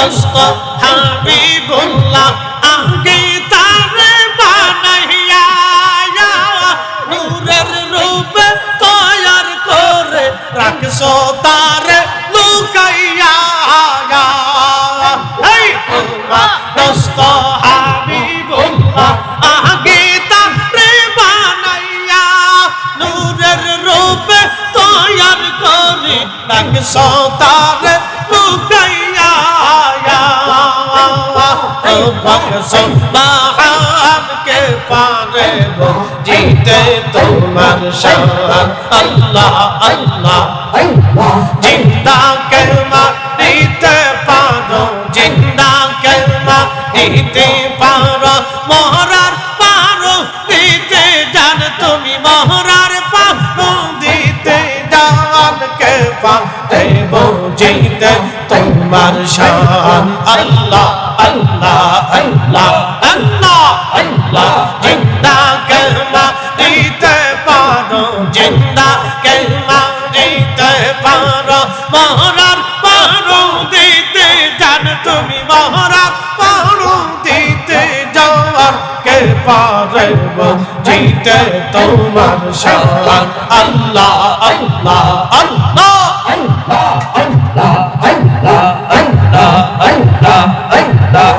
দোস্ত হাবিবুল্লাহ আগে তারে বানাইয়া নূরের রূপে তৈয়ার করে রাখছো তারে লুকাইয়া এই তোমার দোস্ত হাবিবুল্লাহ আগে তারে বানাইয়া নূরের রূপে তৈয়ার করে রাখছো তারে লুকাইয়া সুবহান কে পারে জিতে তোমার শান আল্লাহ আল্লাহ জিন্দা কেলমা দিতে পারো জিন্দা কেলমা দিতে পারো মহরার পারো দিতে জান তুমি মহরার পারো দিতে জান কে পারে জিতে তোমার শান আল্লাহ আল্লাহ আল্লাহ আল্লাহ আল্লাহ জিন্দা কেলমা দিতে পারো জিন্দা কেলমা দিতে পারো মহরার পারো দিতে জান তুমি মহরার পারো দিতে যাওয়ার কে পারে জিতে তোমার শান আল্লাহ আল্লাহ আল্লাহ আল্লাহ আল্লাহ আল্লাহ আল্লাহ আল্লাহ আল্লাহ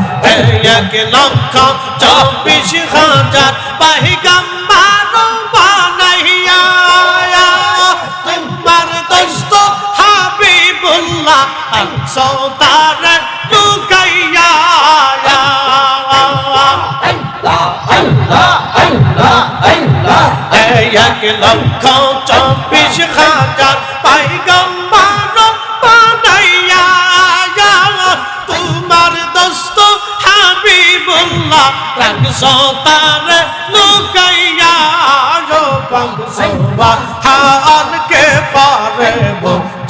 এক লক্ষ 24,000 পয়গম্বর বানাইয়া তোমার দোস্ত হাবিবুল্লাহ আনছো তারে লুকাইয়া আল্লাহ আল্লাহ আল্লাহ আল্লাহ এক লক্ষ 24,000 পয়গম্বর বানাইয়া তোমার দোস্ত হাবিবুল্লাহ রাখছো তারে লুকাইয়া সুবহান কে পারে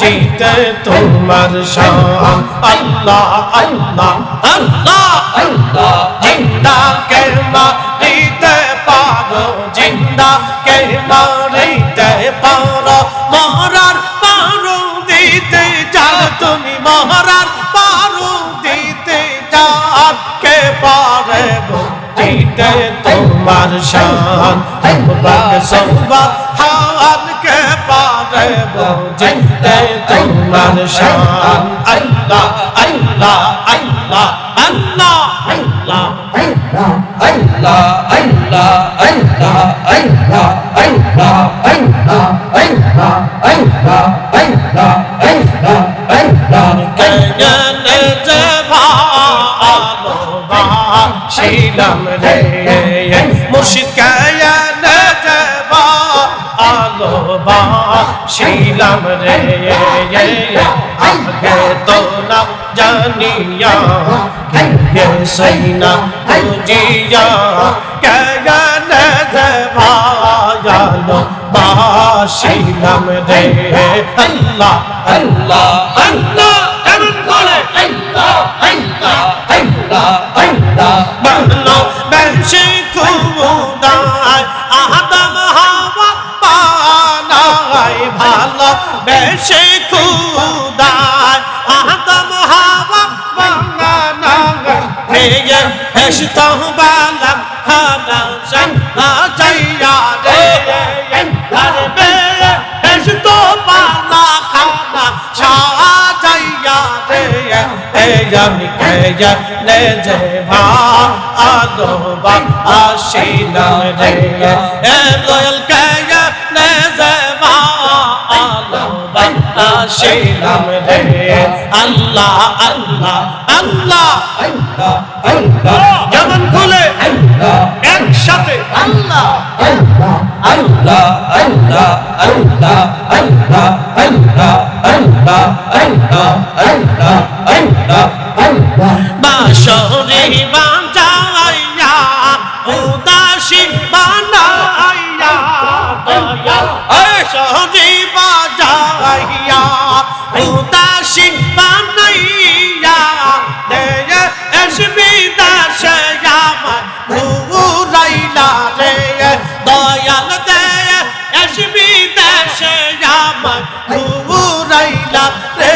জিতে তোমার শান আল্লাহ আল্লাহ আল্লাহ আল্লাহ জিন্দা কেলমা দিতে পারো জিন্দা কেলমা দিতে পারো মহরার পারো দিতে জান তুমি মহরার পারো দিতে জান কে পারে জিতে তোমার শান সুবহান কে পারে জিতে তোমার শান আল্লাহ আল্লাহ আল্লাহ আল্লাহ আল্লাহ আল্লাহ আল্লাহ আল্লাহ আল্লাহ আল্লাহ আল্লাহ আল্লাহ আল্লাহ আল্লাহ আল্লাহ আল্লাহ কেনে যে ভালোবাসিলাম রে মুর্শিদ কেনে যে ভালোবাসিলাম রে আগে তো না জানিয়া কে সৈনা বুঝিয়া কেনে যে ভালোবাসিলাম রে আল্লাহ আল্লাহ আল্লাহ কেমন করে আল্লাহ আল্লাহ আল্লাহ আল্লাহ বাংলা বেশি খুদায় আদম হাওয়া বানাই ভালো বেশি খুদায় আদম হাওয়া বানাই হেসতো বালাম খানা যাইয়া রে আরে হেসতো বালা খানা যাইয়া রে আমি কে নে যে ভালোবাসিলাম রে দয়াল কে নে যে ভালোবাসিলাম রে আল্লাহ আল্লাহ আল্লাহ আল্লাহ আল্লাহ যেমন খুলে একসাথে আল্লাহ আল্লাহ আল্লাহ আল্লাহ আল্লাহ আল্লাহ আল্লাহ আল্লাহ আল্লাহ আল্লাহ আল্লাহ আল্লাহ বাঁশরি বাজাইয়া উদাসী বানাইয়া বাঁশরি বাজাইয়া উদাসী বানাইয়া দে এসবি দাসে আমার ঘুরাইলা রে দয়াল দে এসবি দাসে আমার ঘুরাইলা রে